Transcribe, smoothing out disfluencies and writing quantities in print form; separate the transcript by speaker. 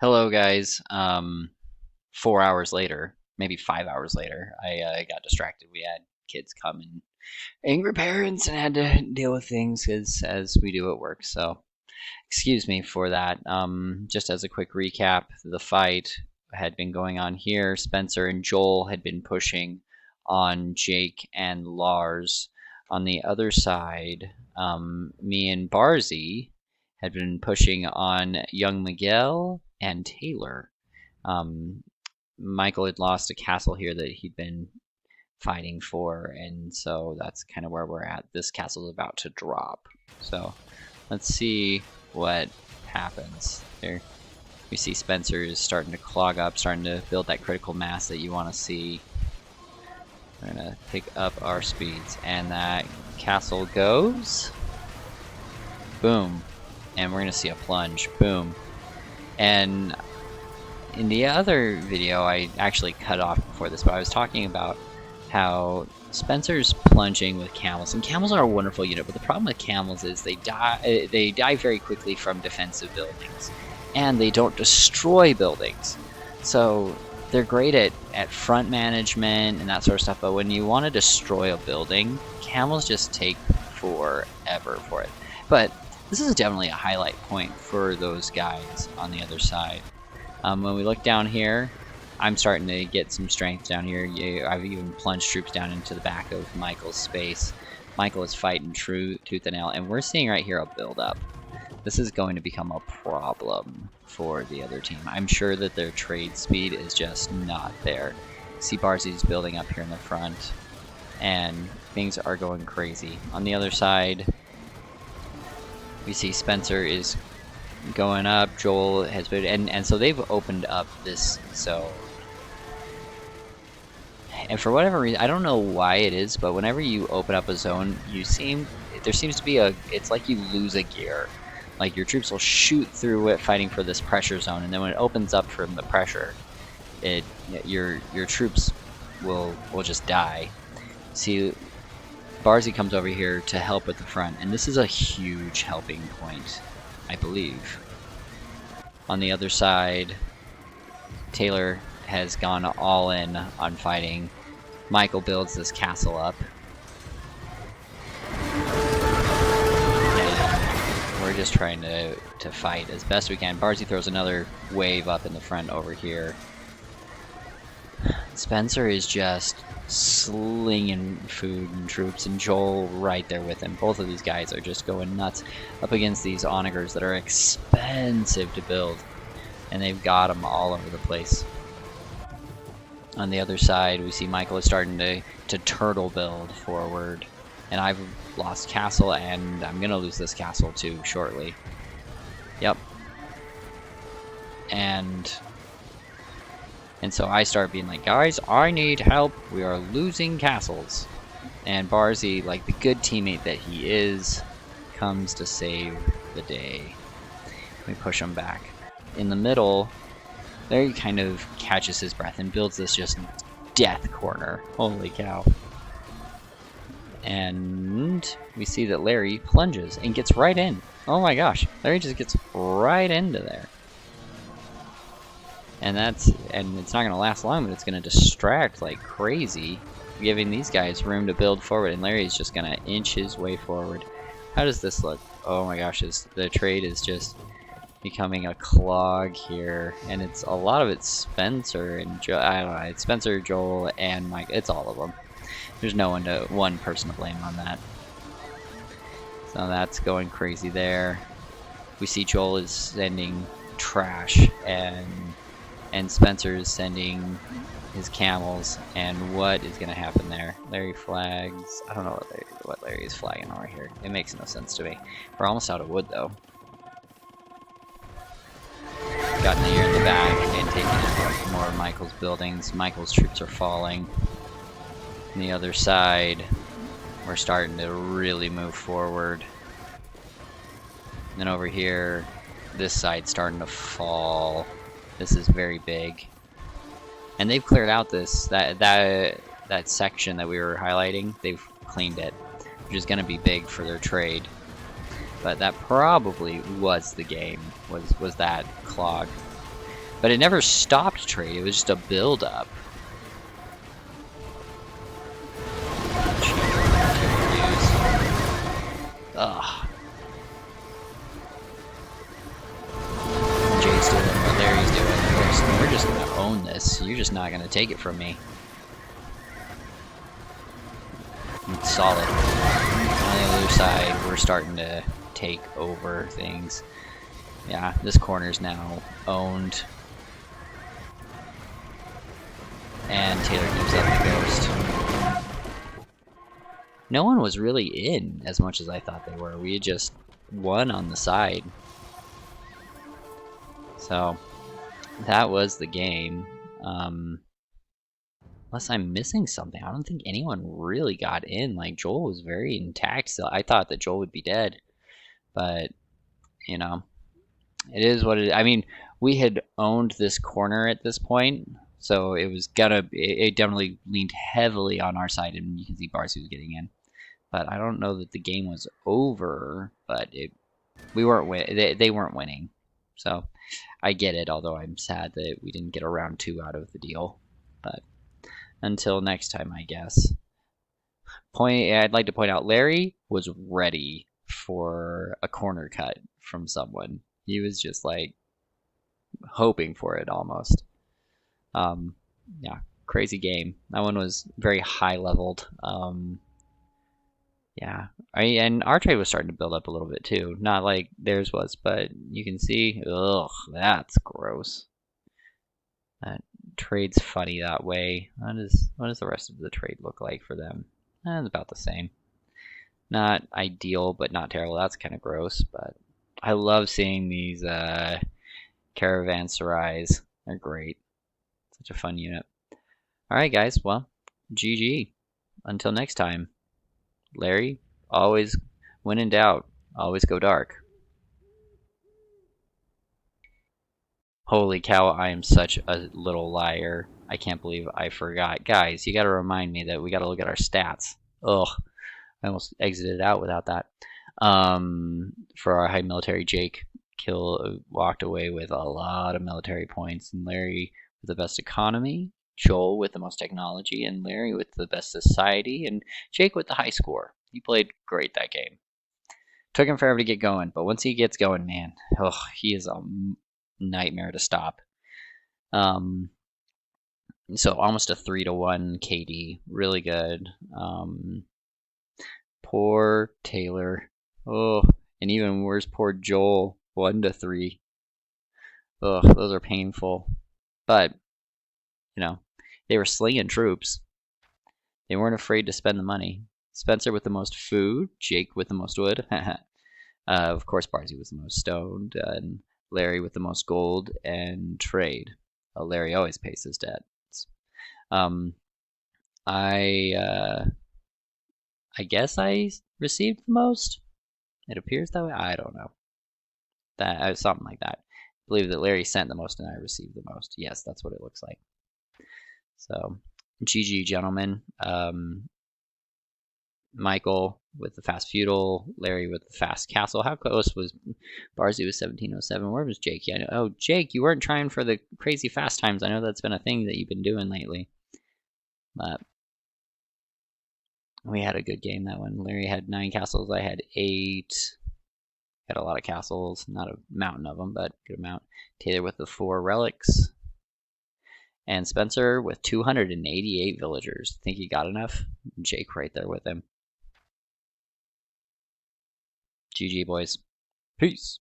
Speaker 1: Hello, guys. 4 hours later, maybe 5 hours later, I got distracted. We had kids come and angry parents and had to deal with things as we do at work. So, excuse me for that. Just as a quick recap, the fight had been going on here. Spencer and Joel had been pushing on Jake and Lars. On the other side, me and Barzy had been pushing on young Miguel and Taylor. Um, Michael had lost a castle here that he'd been fighting for, and so that's kind of where we're at. This castle is about to drop. So let's see what happens here. We see Spencer is starting to clog up, starting to build that critical mass that you want to see. We're gonna pick up our speeds, and that castle goes. Boom. And we're gonna see a plunge. Boom. And in the other video, I actually cut off before this, but I was talking about how Spencer's plunging with camels, and camels are a wonderful unit, but the problem with camels is they die very quickly from defensive buildings, and they don't destroy buildings. So they're great at front management and that sort of stuff, but when you want to destroy a building, camels just take forever for it. But this is definitely a highlight point for those guys on the other side. When we look down here, I'm starting to get some strength down here. I've even plunged troops down into the back of Michael's space. Michael is fighting tooth and nail, and we're seeing right here a build-up. This is going to become a problem for the other team. I'm sure that their trade speed is just not there. See Barzy's building up here in the front, and things are going crazy. On the other side, we see Spencer is going up, Joel has been, and so they've opened up this zone. And for whatever reason, I don't know why it is, but whenever you open up a zone, there seems to be it's like you lose a gear. Like your troops will shoot through it fighting for this pressure zone, and then when it opens up from the pressure, your troops will just die. See, Barzy comes over here to help with the front, and this is a huge helping point, I believe. On the other side, Taylor has gone all in on fighting. Michael builds this castle up. And we're just trying to fight as best we can. Barzy throws another wave up in the front over here. Spencer is just slinging food and troops, and Joel right there with him. Both of these guys are just going nuts up against these onagers that are expensive to build, and they've got them all over the place. On the other side, we see Michael is starting to turtle build forward, and I've lost castle, and I'm gonna lose this castle too shortly. Yep. And so I start being like, guys, I need help. We are losing castles. And Barzy, like the good teammate that he is, comes to save the day. We push him back. In the middle, there he kind of catches his breath and builds this just death corner. Holy cow. And we see that Larry plunges and gets right in. Oh my gosh, Larry just gets right into there. And it's not going to last long, but it's going to distract like crazy, giving these guys room to build forward, and Larry's just going to inch his way forward. How does this look? Oh my gosh, the trade is just becoming a clog here, and it's a lot of it's Spencer and I don't know, it's Spencer, Joel, and Mike. It's all of them. There's no one person to blame on that. So that's going crazy there. We see Joel is sending trash, and Spencer is sending his camels, and what is going to happen there? Larry flags. I don't know what Larry is flagging over here. It makes no sense to me. We're almost out of wood, though. Got in the ear in the back and taking out more of Michael's buildings. Michael's troops are falling. On the other side, we're starting to really move forward. And then over here, this side's starting to fall. This is very big, and they've cleared out that section that we were highlighting. They've cleaned it, which is going to be big for their trade. But that probably was the game. Was that clog? But it never stopped trade, it was just a build-up. Ugh. Jake's doing what Larry's doing. We're just gonna own this. You're just not gonna take it from me. It's solid. On the other side, we're starting to take over things. Yeah, this corner's now owned. And Taylor gives up the ghost. No one was really in as much as I thought they were. We had just won on the side. So, that was the game. Unless I'm missing something. I don't think anyone really got in. Like, Joel was very intact still. I thought that Joel would be dead. But, you know, it is what it is. I mean, we had owned this corner at this point. So it was gonna, it definitely leaned heavily on our side, and you can see Barcy was getting in. But I don't know that the game was over, but we weren't they weren't winning. So I get it, although I'm sad that we didn't get a round 2 out of the deal. But until next time, I guess. I'd like to point out Larry was ready for a corner cut from someone. He was just like hoping for it almost. Yeah, crazy game. That one was very high leveled. Yeah, and our trade was starting to build up a little bit too. Not like theirs was, but you can see, ugh, that's gross. That trade's funny that way. What does the rest of the trade look like for them? It's about the same. Not ideal, but not terrible. That's kind of gross, but I love seeing these caravanserais. They're great. Such a fun unit. Alright guys, well, GG. Until next time. Larry, always, when in doubt, always go dark. Holy cow, I am such a little liar. I can't believe I forgot. Guys, you gotta remind me that we gotta look at our stats. Ugh, I almost exited out without that. For our high military, Jake walked away with a lot of military points, and Larry with the best economy, Joel with the most technology, and Larry with the best society, and Jake with the high score. He played great that game. Took him forever to get going, but once he gets going, man, he is a nightmare to stop. So almost a 3-to-1 KD, really good. Poor Taylor. Oh, and even worse, poor Joel, 1-to-3. Ugh, those are painful. But you know, they were slinging troops. They weren't afraid to spend the money. Spencer with the most food, Jake with the most wood. Of course, Barzy was the most stoned, and Larry with the most gold and trade. Larry always pays his debts. I guess I received the most. It appears that way. I don't know. That something like that. I believe that Larry sent the most and I received the most. Yes, that's what it looks like. So, GG, gentlemen. Michael with the fast feudal, Larry with the fast castle. How close was Barzy with 1707? Where was Jake? Yeah, oh, Jake, you weren't trying for the crazy fast times. I know that's been a thing that you've been doing lately. But we had a good game that one. Larry had 9 castles. I had 8. Had a lot of castles. Not a mountain of them, but good amount. Taylor with the 4 relics. And Spencer with 288 villagers. Think he got enough? Jake right there with him. GG, boys. Peace.